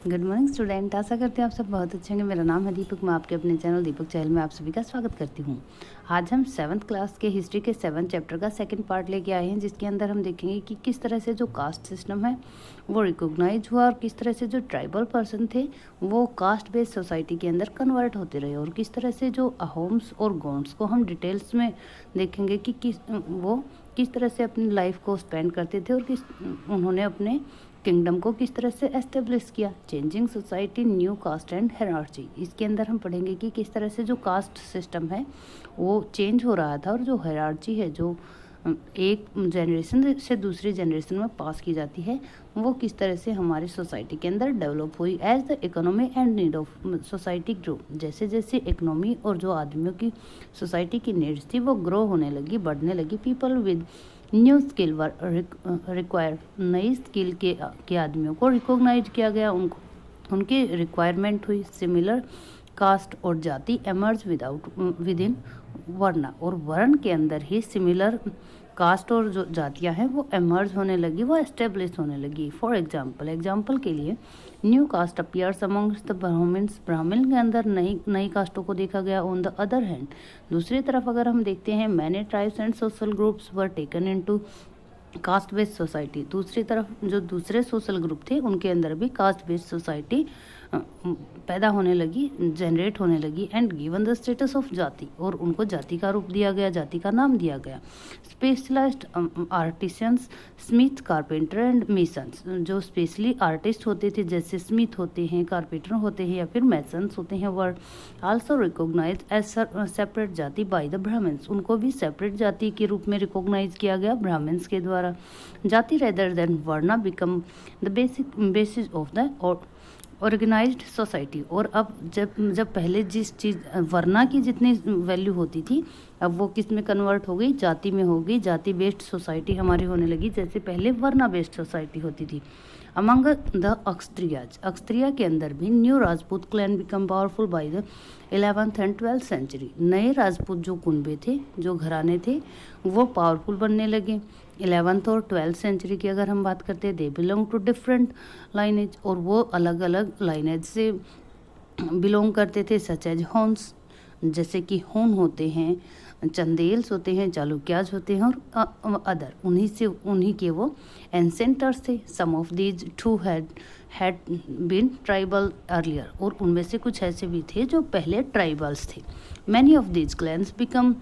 Good morning student. आशा करते हैं आप सब बहुत अच्छे होंगे। मेरा नाम है दीपक। मैं आपके अपने चैनल दीपक चैनल में आप सभी का स्वागत करती हूँ। आज हम 7th क्लास के हिस्ट्री के 7th चैप्टर का सेकंड पार्ट लेके आए हैं, जिसके अंदर हम देखेंगे कि किस तरह से जो कास्ट सिस्टम है वो रिकॉग्नाइज हुआ और किस तरह से जो ट्राइबल पर्सन थे वो कास्ट बेस्ड सोसाइटी के अंदर कन्वर्ट होते रहे, और किस तरह से जो अहोम्स और गोंड्स को हम डिटेल्स में देखेंगे कि किस तरह से अपनी लाइफ को स्पेंड करते थे और उन्होंने अपने किंगडम को किस तरह से एस्टेब्लिश किया। Changing society, new caste and hierarchy. इसके अंदर हम पढ़ेंगे कि किस तरह से जो कास्ट सिस्टम है वो चेंज हो रहा था और जो हायरार्ची है जो एक जनरेशन से दूसरी जनरेशन में पास की जाती है वो किस तरह से हमारी सोसाइटी के अंदर डेवलप हुई। As the economy and need of society grow, जैसे जैसे इकोनॉमी और जो आदमियों की सोसाइटी की नीड्स थी वो ग्रो होने लगी, बढ़ने लगी। People with new skill were require, नई स्किल के आदमियों को रिकॉग्नाइज किया गया, उनकी रिक्वायरमेंट हुई। सिमिलर कास्ट और जाति एमर्ज विद इन वर्ण, और वर्ण के अंदर ही सिमिलर कास्ट और जो जातियां हैं वो एमर्ज होने लगी, वो एस्टेब्लिश होने लगी। फॉर एग्जाम्पल के लिए new caste appears amongst the Brahmans, Brahman के अंदर नई कास्टों को देखा गया। ऑन द अदर हैंड, दूसरी तरफ अगर हम देखते हैं, many tribes and social groups were taken into caste based society. दूसरी तरफ जो दूसरे सोशल ग्रुप थे उनके अंदर भी कास्ट बेस्ड सोसाइटी पैदा होने लगी, जनरेट होने लगी। And given the status of जाति, और उनको जाति का रूप दिया गया, जाति का नाम दिया गया। Specialised artisans, smith, carpenter and masons, जो स्पेशली आर्टिस्ट होते थे जैसे स्मिथ होते हैं, कारपेंटर होते हैं या फिर मेसन्स होते हैं, were also recognise as separate jati by the Brahmans, उनको भी सेपरेट जाति के रूप में रिकॉग्नाइज किया गया ब्राह्मण्स के द्वारा। Jati rather than varna become the basis of the organised society. और अब जब पहले जिस चीज़ वर्ना की जितनी वैल्यू होती थी अब वो किस में कन्वर्ट हो गई, जाति में हो गई। जाति बेस्ड सोसाइटी हमारी होने लगी, जैसे पहले वर्ना बेस्ड सोसाइटी होती थी। अमंग द अक्सत्रिया के अंदर भी new Rajput clan become powerful by the 11th and 12th century. नए राजपूत जो कुनबे थे, जो घराने थे, वो पावरफुल बनने लगे। 11th और 12th सेंचुरी की अगर हम बात करते हैं, they belong to different lineage, और वो अलग अलग लाइनेज से बिलोंग करते थे। सच एज होन्स, जैसे कि होन होते हैं, चंदेल्स होते हैं, चालुक्याज होते हैं, और अदर उन्हीं के वो एंसेंटर्स थे। Some of these too had been tribal earlier, और उनमें से कुछ ऐसे भी थे जो पहले ट्राइबल्स थे। Many of these clans become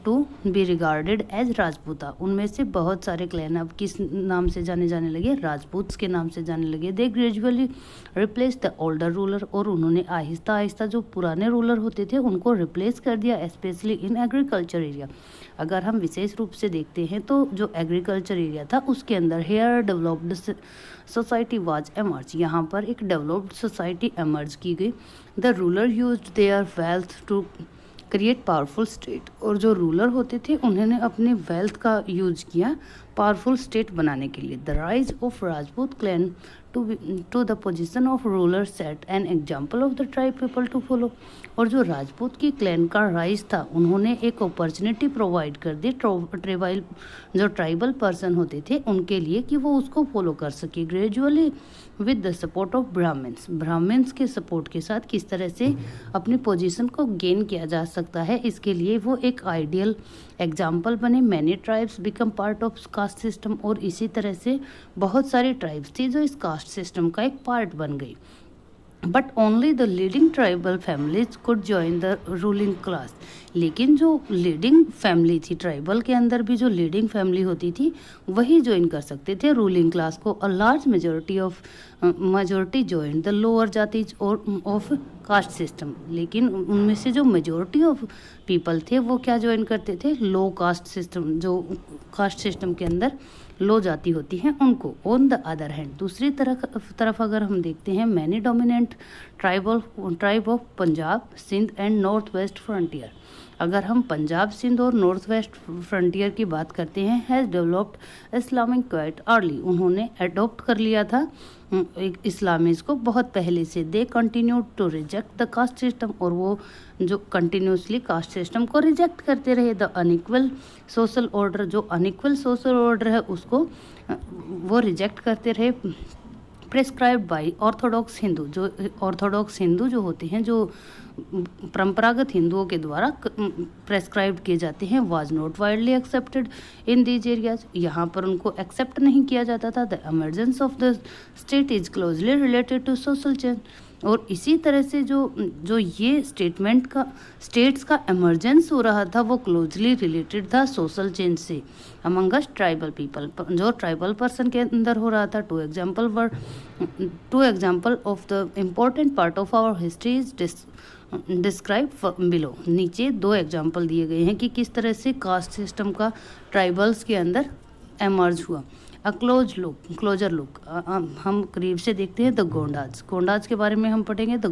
to be regarded as Rajputa, उनमें से बहुत सारे क्लैन अब किस नाम से जाने लगे, राजपूत्स के नाम से जाने लगे। They gradually replace the older ruler, और उन्होंने आहिस्ता आहिस्ता जो पुराने रूलर होते थे उनको रिप्लेस कर दिया, स्पेशली इन एग्रीकल्चर एरिया। अगर हम विशेष रूप से देखते हैं तो जो एग्रीकल्चर एरिया था उसके अंदर here developed society was emerge, यहाँ पर एक डेवलप्ड सोसाइटी एमर्ज की गई। The ruler used their wealth to create powerful state, और जो रूलर होते थे उन्होंने अपने वेल्थ का यूज किया पावरफुल स्टेट बनाने के लिए। The rise of Rajput clan to the position of ruler set an example of the tribe people to follow, और जो राजपूत की क्लैन का राइज था उन्होंने एक अपॉर्चुनिटी प्रोवाइड कर दी जो ट्राइबल पर्सन होते थे उनके लिए कि वो उसको फॉलो कर सके। Gradually with the support of Brahmans के सपोर्ट के साथ किस तरह से अपनी पोजीशन को गेन किया जा सकता है, इसके लिए वो एक आइडियल एग्जाम्पल बने। Many tribes become part of cast system, और इसी तरह से बहुत सारी ट्राइब्स थी जो इस कास्ट सिस्टम का एक पार्ट बन गई। But only the leading tribal families could join the ruling class, लेकिन जो लीडिंग फैमिली थी ट्राइबल के अंदर भी जो लीडिंग फैमिली होती थी वही ज्वाइन कर सकते थे रूलिंग क्लास को। A large majority join the lower jatis or of caste system, लेकिन उनमें से जो मेजोरिटी ऑफ पीपल थे वो क्या ज्वाइन करते थे, लो कास्ट सिस्टम, जो कास्ट सिस्टम के अंदर लो जाति होती हैं उनको। ऑन द अदर हैंड, दूसरी तरफ अगर हम देखते हैं, many dominant tribe of Punjab, Sindh and North West Frontier. अगर हम पंजाब, सिंध और नॉर्थ वेस्ट फ्रंटियर की बात करते हैं, has developed Islamic quite early, उन्होंने अडॉप्ट कर लिया था इस्लामीज को बहुत पहले से। They continue to reject the caste system, और वो जो कंटिन्यूसली कास्ट सिस्टम को रिजेक्ट करते रहे। द अनइक्वल सोशल ऑर्डर, जो अनइक्वल सोशल ऑर्डर है उसको वो रिजेक्ट करते रहे। Prescribed by orthodox Hindu. जो ऑर्थोडॉक्स हिंदू जो होते हैं, जो परंपरागत हिंदुओं के द्वारा प्रेस्क्राइब किए जाते हैं, was not widely accepted in these areas. यहाँ पर उनको एक्सेप्ट नहीं किया जाता था। The emergence of the state is closely related to social change. और इसी तरह से जो ये स्टेट्स का एमर्जेंस हो रहा था वो क्लोजली रिलेटेड था सोशल चेंज से अमंगस्ट ट्राइबल पीपल, जो ट्राइबल पर्सन के अंदर हो रहा था। Two example of the important part of our history is describe below. नीचे 2 एग्जाम्पल दिए गए हैं कि किस तरह से कास्ट सिस्टम का ट्राइबल्स के अंदर एमर्ज हुआ। क्लोजर लुक हम करीब से देखते हैं। द गोंडाज के बारे में हम पढ़ेंगे। The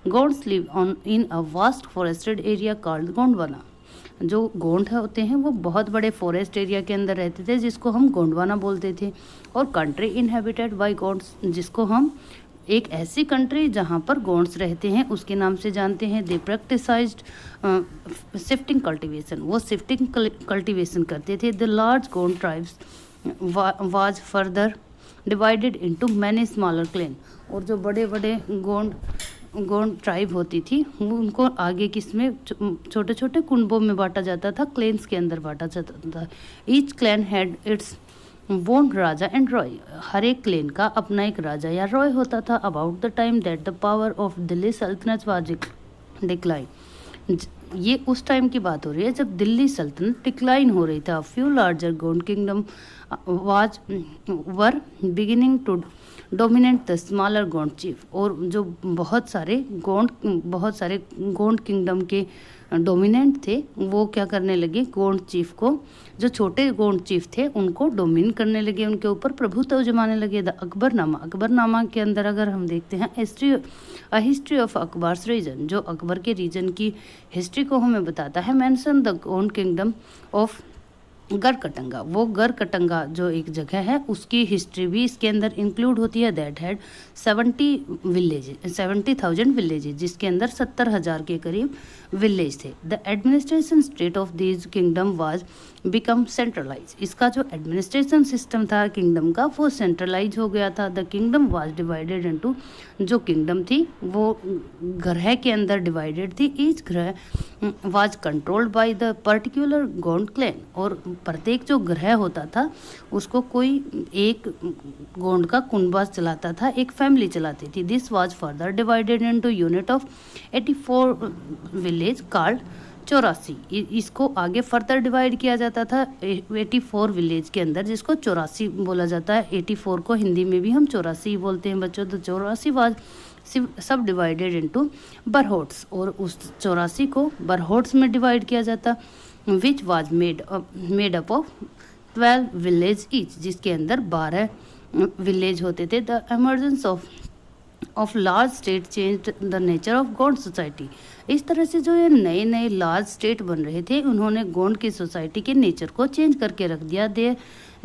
Gonds live on in a vast forested area called Gondwana. जो गोंड होते हैं वो बहुत बड़े फॉरेस्ट एरिया के अंदर रहते थे, जिसको हम गोंडवाना बोलते थे। और कंट्री इनहेबिटेड बाय गोंड्स, जिसको हम एक ऐसी कंट्री जहाँ पर गोंड्स रहते हैं उसके नाम से जानते हैं। दे प्रैक्टिसाइज्ड शिफ्टिंग कल्टीवेशन, वो शिफ्टिंग कल्टीवेशन करते थे। The large Gond tribes was further divided into many smaller clan. और जो बड़े बड़े गोंड ट्राइब होती थी वो उनको आगे किसमें छोटे छोटे कुंबों में बांटा जाता था, क्लेन्स के अंदर बांटा जाता था। Each clan had its own raja and Roy. हर एक क्लेन का अपना एक राजा या रॉय होता था। About the time that the power of Delhi सल्तनत वाज डिक्लाइन, ये उस टाइम की बात हो रही है जब दिल्ली सल्तनत डिक्लाइन हो रही था। Few larger Gond kingdom were beginning to dominate the smaller Gond chief. और जो बहुत सारे गोंड किंगडम के डोमिनेंट थे वो क्या करने लगे, गोंड चीफ को, जो छोटे गोंड चीफ थे उनको डोमिन करने लगे, उनके ऊपर प्रभुत्व जमाने लगे। द अकबरनामा के अंदर अगर हम देखते हैं हिस्ट्री ऑफ अकबर्स रीजन, जो अकबर के रीजन की हिस्ट्री को हमें बताता है। Mention the Gond kingdom of Garhkatanga, वो गढ़कटंगा जो एक जगह है उसकी हिस्ट्री भी इसके अंदर इंक्लूड होती है। दैट हैड 70,000 विलेजेज, जिसके अंदर 70,000 के करीब विलेज थे। The administration state of this kingdom was become centralise, इसका जो एडमिनिस्ट्रेशन सिस्टम था किंगडम का वो सेंट्रलाइज हो गया था। The kingdom was divided into, जो किंगडम थी वो ग्रह के अंदर डिवाइडेड थी। ईच ग्रह was controlled by the particular Gond clan, और प्रत्येक जो ग्रह होता था उसको कोई एक गोंड का कुनबा चलाता था, एक फैमिली चलाती थी। This was further divided into unit of 84 village called 84। इसको आगे फर्दर डिवाइड किया जाता था 84 विलेज के अंदर, जिसको 84 बोला जाता है। 84 को हिंदी में भी हम 84 बोलते हैं बच्चों। तो 84 वाज सब डिवाइडेड इनटू बरहोट्स, और उस 84 को बरहोट्स में डिवाइड किया जाता, which was made up of 12 village each, जिसके अंदर 12 विलेज होते थे। The emergence of large state change the nature of Gond society. इस तरह से जो ये नए नए लार्ज स्टेट बन रहे थे उन्होंने गोंड की सोसाइटी के नेचर को चेंज करके रख दिया। They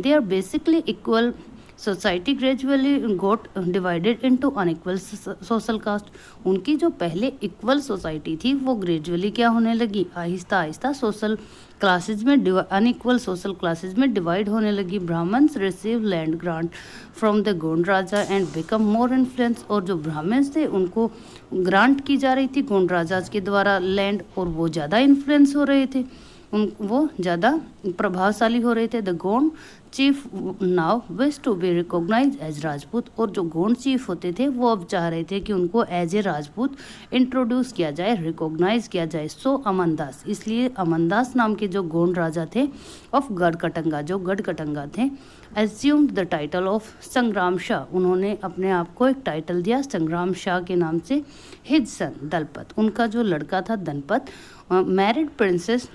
are basically equal society gradually got divided into unequal social caste. उनकी जो पहले इक्वल सोसाइटी थी वो ग्रेजुअली क्या होने लगी, आहिस्ता आहिस्ता सोशल क्लासेज में अनइक्वल सोशल क्लासेज में डिवाइड होने लगी। Brahmans receive land grant from the Gond raja and become more influence, और जो ब्राह्मण्स थे उनको ग्रांट की जा रही थी गोंड राजा के द्वारा लैंड, और वो ज़्यादा इन्फ्लुएंस हो रहे थे, वो ज़्यादा प्रभावशाली हो रहे थे। The Gond chief now wish to be recognise as Rajput, और जो गोंड चीफ होते थे वो अब चाह रहे थे कि उनको एज ए राजपूत इंट्रोड्यूस किया जाए, रिकॉग्नाइज किया जाए। सो अमनदास, इसलिए अमनदास नाम के जो गोंड राजा थे ऑफ गढ़कटंगा, जो गढ़कटंगा थे, एज्यूम्ड द टाइटल ऑफ संग्राम शाह, उन्होंने अपने आप को एक टाइटल दिया संग्राम शाह के नाम से। हिज सन दलपत, उनका जो लड़का था दलपत, मैरिड प्रिंसेस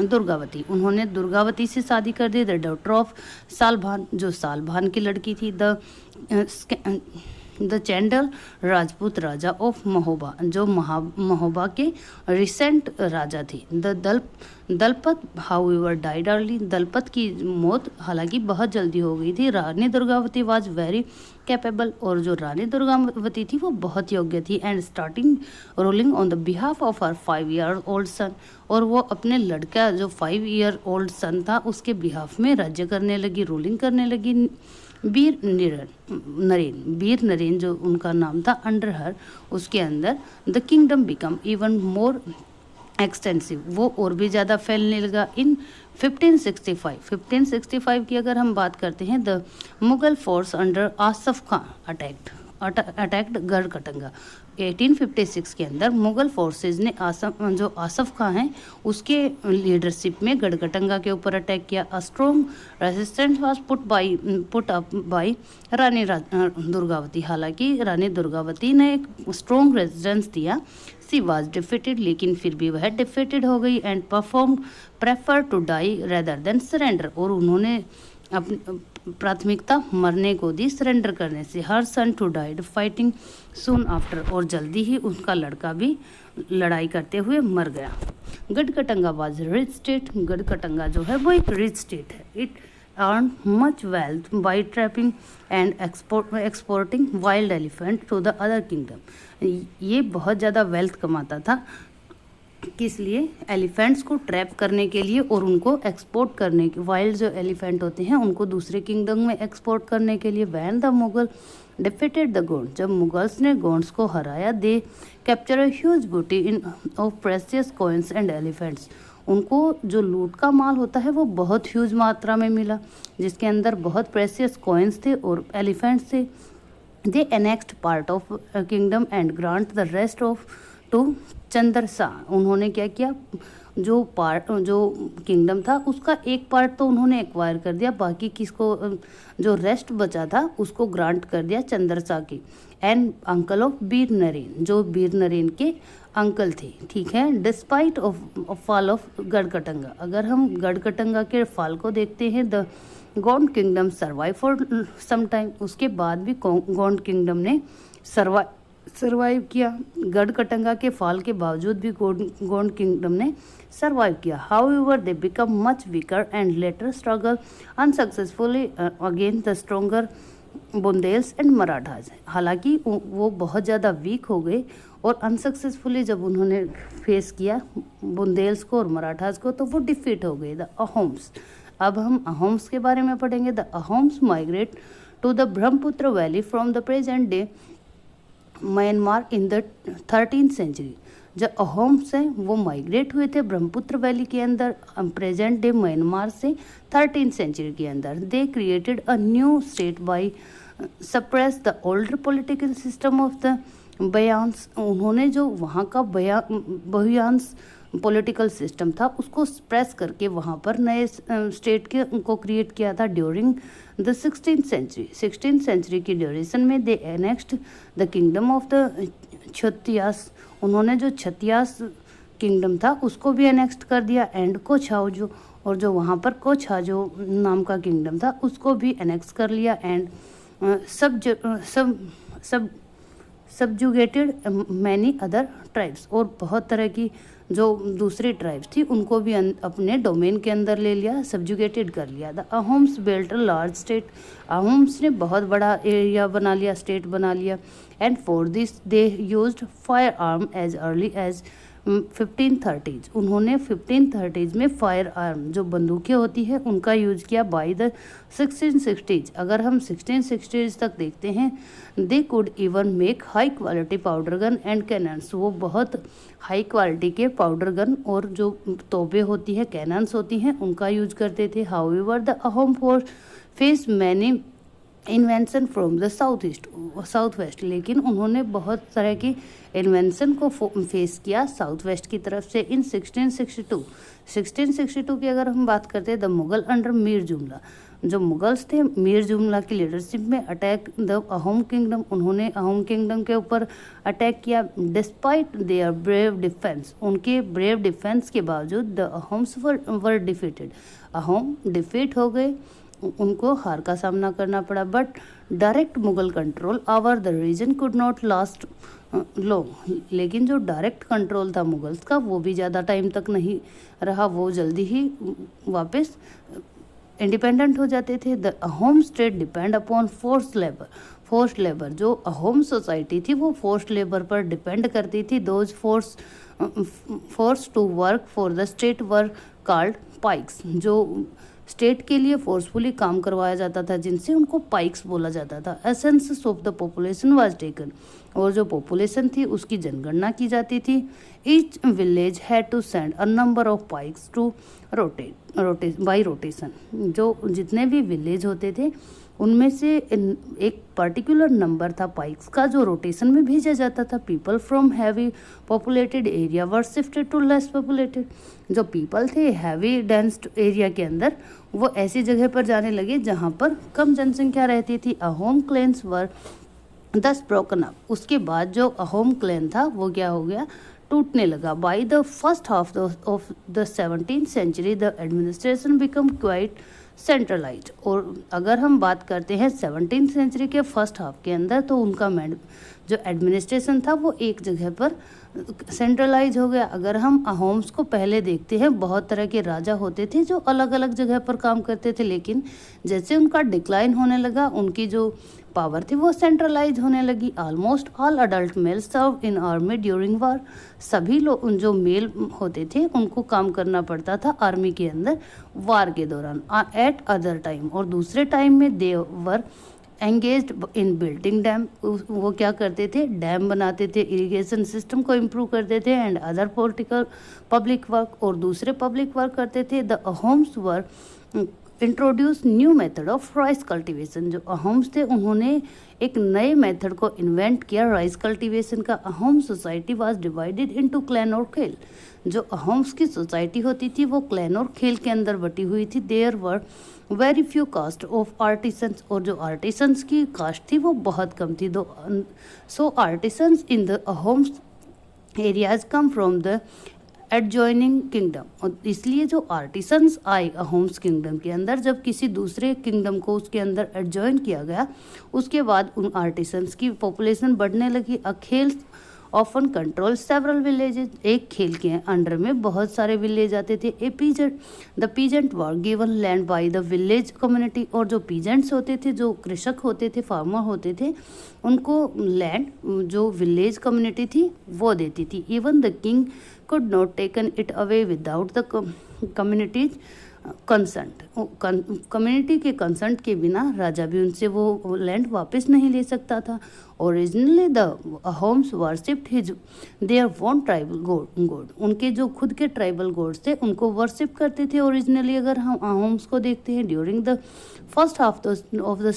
दुर्गावती, उन्होंने दुर्गावती से शादी कर दी। द डॉटर ऑफ सालभान, जो सालभान की लड़की थी। द चैंडल राजपूत राजा ऑफ महोबा, जो महोबा के रिसेंट राजा थे। The Dalpat however died early, Dalpat की मौत हालांकि बहुत जल्दी हो गई थी। Rani Durgavati was very capable, और जो रानी दुर्गावती थी वो बहुत योग्य थी। And starting ruling on the behalf of her 5 year old son, और वो अपने लड़का जो 5 ईयर ओल्ड सन था उसके बिहाफ में राज्य करने लगी, रूलिंग करने लगी। वीर नरेन जो उनका नाम था, अंडर हर उसके अंदर the kingdom become even more extensive, वो और भी ज़्यादा फैलने लगा। इन 1565 की अगर हम बात करते हैं, the Mughal force under Asaf Khan attacked Garhkatanga. 1856 के अंदर मुगल फोर्सेज ने जो आसफ खान हैं उसके लीडरशिप में गढ़कटंगा के ऊपर अटैक किया। A strong resistance was put up by Rani Durgavati. हालांकि रानी दुर्गावती ने एक स्ट्रॉन्ग रेजिस्टेंस दिया। सी वाज डिफीटेड, लेकिन फिर भी वह डिफीटेड हो गई। And prefer to die rather than surrender, और उन्होंने अपनी प्राथमिकता मरने को दी सरेंडर करने से। Her son too died fighting soon after, और जल्दी ही उनका लड़का भी लड़ाई करते हुए मर गया। Garhkatanga was rich state, Garhkatanga जो है वो एक रिच स्टेट है। It earn much wealth by trapping and exporting wild elephant to the other kingdom. ये बहुत ज़्यादा वेल्थ कमाता था, किस लिए? एलिफेंट्स को ट्रैप करने के लिए और उनको एक्सपोर्ट करने के, वाइल्ड जो एलिफेंट होते हैं उनको दूसरे किंगडम में एक्सपोर्ट करने के लिए। When the Mughal defeated the Gond, जब मुगल्स ने गोंड्स को हराया, they capture a huge booty in of precious coins and elephants. उनको जो लूट का माल होता है वो बहुत ह्यूज मात्रा में मिला, जिसके अंदर बहुत प्रेशियस कॉइन्स थे और एलिफेंट्स थे। They annexed part of kingdom and grant the rest of to Chandrasa. उन्होंने क्या किया, जो किंगडम था उसका एक पार्ट तो उन्होंने एक्वायर कर दिया, बाकी किसको, जो रेस्ट बचा था उसको ग्रांट कर दिया चंद्रसा की। And uncle of Veer Naren, जो वीर नरेन के अंकल थे, ठीक है। Despite of fall of Garhkatanga, अगर हम गढ़कटंगा के फॉल को देखते हैं, the Gond kingdom survive for some time, उसके बाद भी गोंड किंगडम ने सर्वाइव किया। गढ़कटंगा के फॉल के बावजूद भी गोंड किंगडम ने सर्वाइव किया। However they become much weaker and later struggle unsuccessfully against the stronger Bundels and Marathas. हालांकि वो बहुत ज़्यादा वीक हो गए और अनसक्सेसफुली जब उन्होंने फेस किया बुंदेल्स को और मराठाज को, तो वो डिफीट हो गए। द अहोम्स, अब हम अहोम्स के बारे में पढ़ेंगे। The Ahoms migrate to the Brahmaputra valley from the present day Myanmar in the 13th century. जो अहोम्स हैं वो माइग्रेट हुए थे ब्रह्मपुत्र वैली के अंदर प्रेजेंट डे म्यांमार से 13th सेंचुरी के अंदर। They created a new state by suppress the older political system of the Bhuyans. उन्होंने जो वहाँ का बयान्स पॉलिटिकल सिस्टम था उसको स्प्रेस करके वहाँ पर नए स्टेट के उनको क्रिएट किया था ड्यूरिंग द 16th सेंचुरी की ड्यूरेशन में। They annexed the kingdom of the Chhatyas, उन्होंने जो छत्यास किंगडम था उसको भी एनेक्स्ट कर दिया। एंड कोछाओजो, और जो वहाँ पर कोछाजो नाम का किंगडम था उसको भी एनेक्स कर लिया। एंड सबजुगेटेड मैनी अदर ट्राइब्स, और बहुत तरह की जो दूसरी ट्राइब्स थी उनको भी अपने डोमेन के अंदर ले लिया, सबजुगेटेड कर लिया। The Ahoms built a large state, Ahoms ने बहुत बड़ा एरिया बना लिया, स्टेट बना लिया। And for this they used firearm as early as 1530s, उन्होंने 1530s में फायर आर्म जो बंदूकें होती है उनका यूज़ किया। बाय द 1660s, अगर हम 1660s तक देखते हैं, they could even make high quality powder gun and cannons, वो बहुत हाई क्वालिटी के पाउडर गन और जो तोपे होती है, कैनन्स होती हैं, उनका यूज करते थे। However the Ahom force face many invention from the south west, लेकिन उन्होंने बहुत तरह की इन्वेंशन को फेस किया साउथ वेस्ट की तरफ से। इन 1662 की अगर हम बात करते हैं, द मुगल अंडर मीर जुमला, जो मुगल्स थे मीर जुमला की लीडरशिप में अटैक द अहोम किंगडम, उन्होंने अहोम किंगडम के ऊपर अटैक किया। डिस्पाइट देयर ब्रेव डिफेंस, उनके ब्रेव डिफेंस के बावजूद the Ahoms were defeated, Ahom defeat हो गए, उनको हार का सामना करना पड़ा। But direct Mughal control over the region could not last long, लेकिन जो डायरेक्ट कंट्रोल था मुगल्स का वो भी ज़्यादा टाइम तक नहीं रहा, वो जल्दी ही वापस इंडिपेंडेंट हो जाते थे। The Ahom state depend upon forced labour, जो अहोम सोसाइटी थी वो फोर्स्ड लेबर पर डिपेंड करती थी। Those force to work for the state were called paiks, जो स्टेट के लिए फोर्सफुली काम करवाया जाता था, जिनसे उनको पाइक्स बोला जाता था। Census of the population was taken, और जो पॉपुलेशन थी उसकी जनगणना की जाती थी। Each village had to send a number of paiks to rotate by rotation. जो जितने भी विलेज होते थे उनमें से एक पर्टिकुलर नंबर था पाइक्स का जो रोटेशन में भेजा जाता था। People from heavy populated area were shifted to less populated. जो पीपल थे हैवी डेंस एरिया के अंदर, वो ऐसी जगह पर जाने लगे जहाँ पर कम जनसंख्या रहती थी। अहोम क्लैन्स वर दस ब्रोकन अप। उसके बाद जो अहोम क्लैन था वो क्या हो गया, टूटने लगा। By the first half of the 17th century the administration become quite centralise. और अगर हम बात करते हैं 17th सेंचुरी के फर्स्ट हाफ के अंदर, तो उनका जो एडमिनिस्ट्रेशन था वो एक जगह पर सेंट्रलाइज हो गया। अगर हम अहोम्स को पहले देखते हैं, बहुत तरह के राजा होते थे जो अलग अलग जगह पर काम करते थे, लेकिन जैसे उनका डिक्लाइन होने लगा, उनकी जो पावर थी वो सेंट्रलाइज होने लगी। Almost all adult male serve in army during war. सभी लोग जो मेल होते थे उनको काम करना पड़ता था आर्मी के अंदर वार के दौरान। एट अदर टाइम, और दूसरे टाइम में दे वर एंगेज्ड इन बिल्डिंग डैम। वो क्या करते थे, डैम बनाते थे, इरिगेशन सिस्टम को इम्प्रूव करते थे, and other political public work, और दूसरे पब्लिक वर्क करते थे। The Ahoms were introduce new method of rice cultivation. जो अहोम्स थे उन्होंने एक नए मेथड को इन्वेंट किया राइस कल्टीवेशन का। Ahom society was divided into clan और खेल। जो अहोम्स की सोसाइटी होती थी वो क्लैन और खेल के अंदर बटी हुई थी। There were very few caste of artisans, और जो आर्टिसंस की कास्ट थी वो बहुत कम थी। So artisans in the Ahoms areas come from the adjoining kingdom. और इसलिए जो आर्टिसंस आए अहोम्स किंगडम के अंदर, जब किसी दूसरे किंगडम को उसके अंदर एडजॉइन किया गया, उसके बाद उन आर्टिसंस की पॉपुलेशन बढ़ने लगी। Akhil often control several villages. एक खेल के अंडर में बहुत सारे विलेज आते थे। The peasant were given land by the village community. और जो पीजेंट्स होते थे, जो कृषक होते थे, फार्मर होते थे, उनको लैंड जो विलेज कम्युनिटी थी वो देती थी। Even the king could not taken it away without the community's consent. Community के कंसेंट के बिना राजा भी उनसे वो लैंड वापस नहीं ले सकता था। Originally the Ahoms worshipped his their own tribal God. उनके जो खुद के ट्राइबल गॉड्स थे उनको वर्शिप करते थे ओरिजिनली। अगर हम अहोम्स को देखते हैं during the first half of the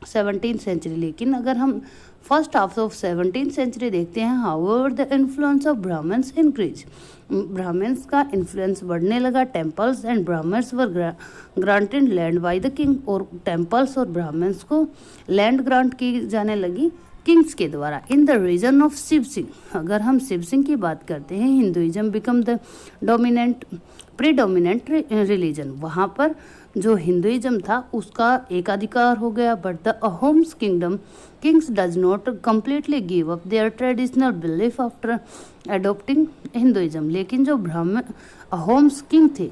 17th century, लेकिन अगर हम first half of 17th century देखते हैं, however the influence of Brahmans increase. Brahmans का इन्फ्लुएंस बढ़ने लगा। Temples and Brahmans were granted land by the king. और टेम्पल्स और ब्राह्मण्स को लैंड ग्रांट की जाने लगी किंग्स के द्वारा। In the region of Shiv Singh, अगर हम शिव सिंह की बात करते हैं, Hinduism become the predominant religion. वहाँ पर जो हिंदुइज्म था उसका एकाधिकार हो गया। But the Ahoms kings does not completely give up there traditional belief after adopting Hinduism. लेकिन जो अहोम्स किंग थे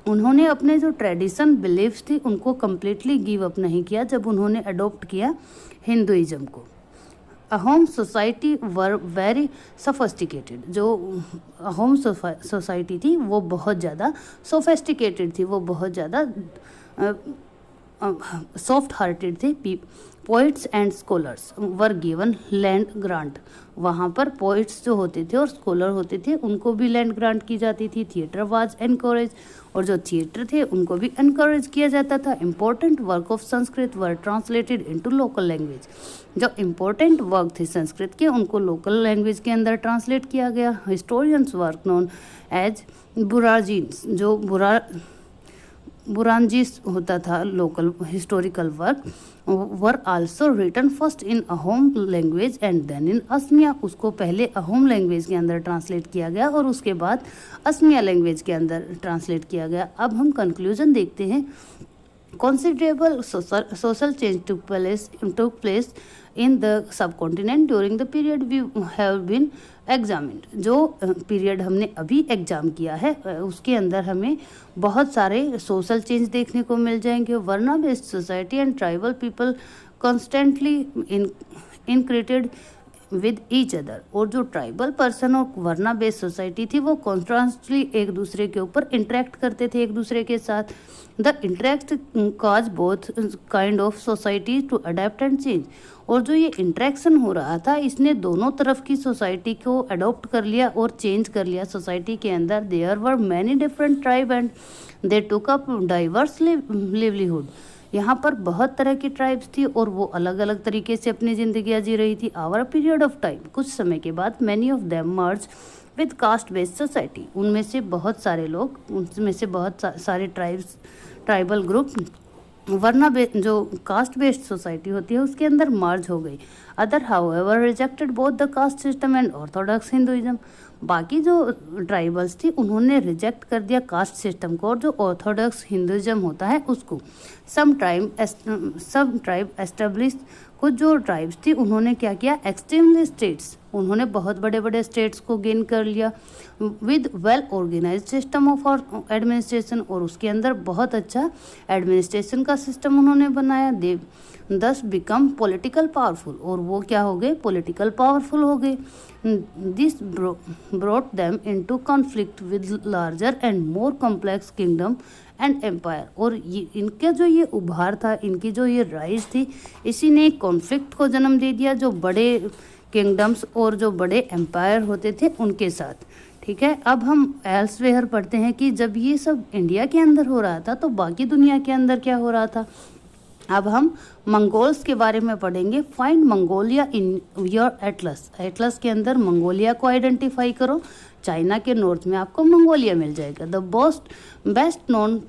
उन्होंने अपने जो ट्रेडिशन बिलीफ्स थी उनको कम्प्लीटली गिव अप नहीं किया जब उन्होंने अडोप्ट किया हिंदुइज्म को। Ahom society were very sophisticated. जो अहोम सोसाइटी थी वो बहुत ज़्यादा सोफिस्टिकेटेड थी, वो बहुत ज़्यादा सॉफ्ट हार्टेड थे। Poets and scholars were given land grant. वहाँ पर पोइट्स जो होते थे और स्कॉलर होते थे उनको भी लैंड ग्रांट की जाती थी। थिएटर वाज एनकरेज, और जो थिएटर थे उनको भी एनकरेज किया जाता था। Important work of Sanskrit were translated into local language. जो इम्पोर्टेंट वर्क थे संस्कृत के उनको लोकल लैंग्वेज के अंदर ट्रांसलेट किया गया। Historians work known as Buranjis. जो बुरानजीस होता था local historical work, were also written first in Ahom language and then in Asamiya. उसको पहले अहोम लैंग्वेज के अंदर ट्रांसलेट किया गया और उसके बाद असमिया लैंग्वेज के अंदर ट्रांसलेट किया गया। अब हम कंक्लूजन देखते हैं। Considerable social change took place in the subcontinent during the period we have been examined। जो पीरियड हमने अभी एग्जाम किया है उसके अंदर हमें बहुत सारे सोशल चेंज देखने को मिल जाएंगे। Varna based society and tribal people constantly interacted with each other. और जो ट्राइबल पर्सन और वर्ना बेस्ड सोसाइटी थी वो कॉन्स्टेंटली एक दूसरे के ऊपर इंटरेक्ट करते थे एक दूसरे के साथ। The interact cause both kind of society to adapt and change. और जो ये इंटरेक्शन हो रहा था इसने दोनों तरफ की सोसाइटी को अडॉप्ट कर लिया और चेंज कर लिया। सोसाइटी के अंदर there were many different tribe and they took up diverse livelihood. यहाँ पर बहुत तरह की ट्राइब्स थी और वो अलग अलग तरीके से अपनी ज़िंदगी जी रही थी। आवर पीरियड ऑफ टाइम, कुछ समय के बाद, many of them merge with caste based society. उनमें से बहुत सारे लोग, उनमें से बहुत सारे ट्राइबल ग्रुप वर्ना जो कास्ट बेस्ड सोसाइटी होती है उसके अंदर मर्ज हो गई। Other however rejected both the caste system and Orthodox Hinduism. बाकी जो ट्राइबल्स थी उन्होंने रिजेक्ट कर दिया कास्ट सिस्टम को और जो ऑर्थोडॉक्स हिंदुइज्म होता है उसको। सम ट्राइब एस्टेब्लिश, कुछ जो ट्राइब्स थी उन्होंने क्या किया, एक्सट्रीमली स्टेट्स, उन्होंने बहुत बड़े बड़े स्टेट्स को गेन कर लिया with well organised system of administration. और उसके अंदर बहुत अच्छा एडमिनिस्ट्रेशन का सिस्टम उन्होंने बनाया। दे दस बिकम पॉलिटिकल पावरफुल, और वो क्या हो गए, पॉलिटिकल पावरफुल हो गए। This brought them into conflict with larger and more complex kingdom and empire. और ये इनका जो ये उभार था, इनकी जो ये राइज थी, इसी ने कॉन्फ्लिक्ट को जन्म दे दिया जो बड़े किंगडम्स और जो बड़े एम्पायर होते थे उनके साथ। ठीक है, अब हम एल्सवेयर पढ़ते हैं कि जब ये सब इंडिया के अंदर हो रहा था तो बाकी दुनिया के अंदर क्या हो रहा था। अब हम मंगोल्स के बारे में पढ़ेंगे। Find Mongolia in your Atlas. Atlas के अंदर मंगोलिया को आइडेंटिफाई करो। चाइना के नॉर्थ में आपको मंगोलिया मिल जाएगा। The best known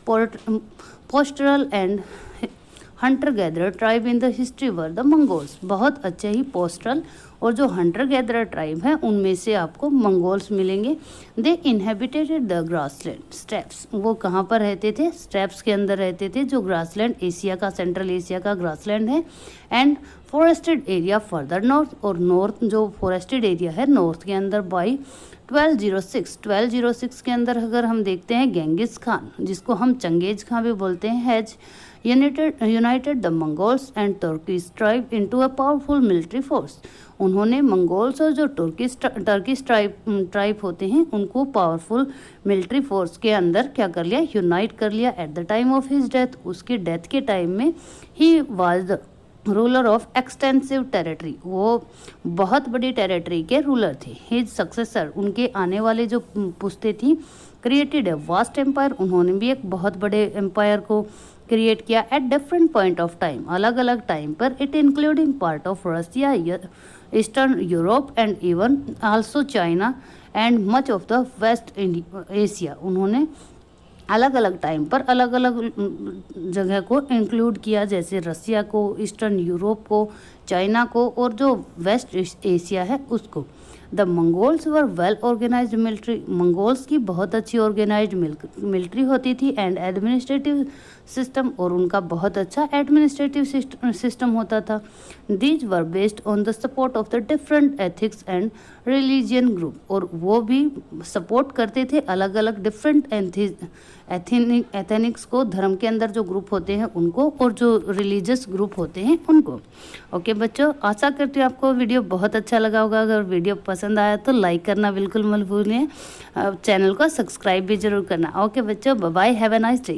postural and Hunter gatherer tribe in the history were the Mongols. बहुत अच्छे ही पोस्टरल और जो हंटर गैदरर ट्राइब है उनमें से आपको मंगोल्स मिलेंगे। दे इनहेबिटेड द ग्रासलैंड स्टेप्स। वो कहाँ पर रहते थे, स्टेप्स के अंदर रहते थे, जो ग्रासलैंड एशिया का, सेंट्रल एशिया का ग्रासलैंड है। And forested area further north, और नॉर्थ जो फॉरेस्टेड एरिया है नॉर्थ के अंदर बाई 1206 के अंदर अगर हम देखते हैं गेंगिस खान, जिसको हम चंगेज खान भी बोलते हैं, has united the Mongols and Turkish tribe into a powerful military force। उन्होंने मंगोल्स और जो टर्किश ट्राइब होते हैं उनको पावरफुल मिलिट्री फोर्स के अंदर क्या कर लिया, यूनाइट कर लिया। At the time of his death, उसके डेथ के टाइम में he was the ruler of extensive territory. वो बहुत बड़ी टेरिटरी के रूलर थे। हिज सक्सेसर, उनके आने वाले जो पुश्ते थी, क्रिएटेड ए वास्ट एम्पायर। उन्होंने भी एक बहुत बड़े एम्पायर को क्रिएट किया at different point of time, अलग अलग टाइम पर। It including part of Russia, eastern Europe and even also China and much of the west Asia. उन्होंने अलग अलग टाइम पर अलग अलग जगह को इंक्लूड किया, जैसे रसिया को, ईस्टर्न यूरोप को, चाइना को और जो वेस्ट एशिया है उसको। The Mongols were well organised military. Mongols की बहुत अच्छी ऑर्गेनाइज्ड मिलिट्री होती थी एंड एडमिनिस्ट्रेटिव सिस्टम, और उनका बहुत अच्छा एडमिनिस्ट्रेटिव सिस्टम होता था। These were based on the support of the different ethics and religion group. और वो भी सपोर्ट करते थे अलग अलग डिफरेंट एथेनिक्स को, धर्म के अंदर जो ग्रुप होते हैं उनको, और जो रिलीजियस ग्रुप होते हैं उनको। ओके बच्चों, आशा करती हूँ आपको वीडियो बहुत अच्छा लगा होगा। अगर वीडियो पसंद आया तो लाइक करना बिल्कुल मत भूलिए, चैनल को सब्सक्राइब भी जरूर करना। ओके बच्चों, bye bye, have a nice day.